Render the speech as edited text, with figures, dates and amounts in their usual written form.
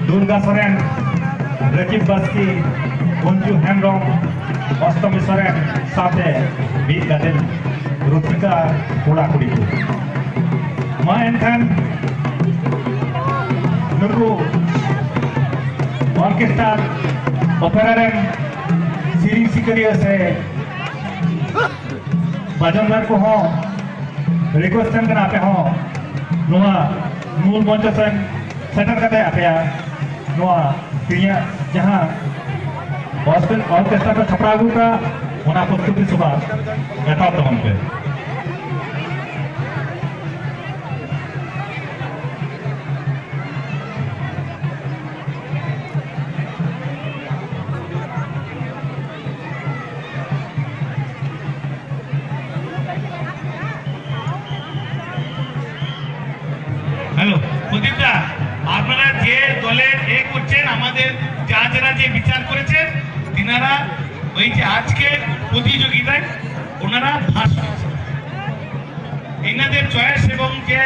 দুর্গা সরেন, রাজীব বাস্কি, মঞ্জু হেমব্রম, অষ্টমী সরেন সাথে মিদ গাদেল রুথিকা কোড়া কুড়ি को मा एनखान नुकु ऑर्केस्ट्रा ओपेरा रेन सिरी सिकरिया से बाजनदार को हो रिक्वेस्ट करना पे हो नोआ मूल मंच से सेटल करते आप या नोआ पिया जहां ऑर्केस्ट्रा का छपरा का उना प्रस्तुति सुबह यथार्थ तो हम पे হ্যালো প্রদীপদা, আপনারা যে দলের এ করছেন, আমাদের যারা যে বিচার করেছেন তিনারা ওই যে আজকে প্রতিযোগিতায় ওনারা ফার্স্ট হয়েছে। এনাদের চয়েস এবং যে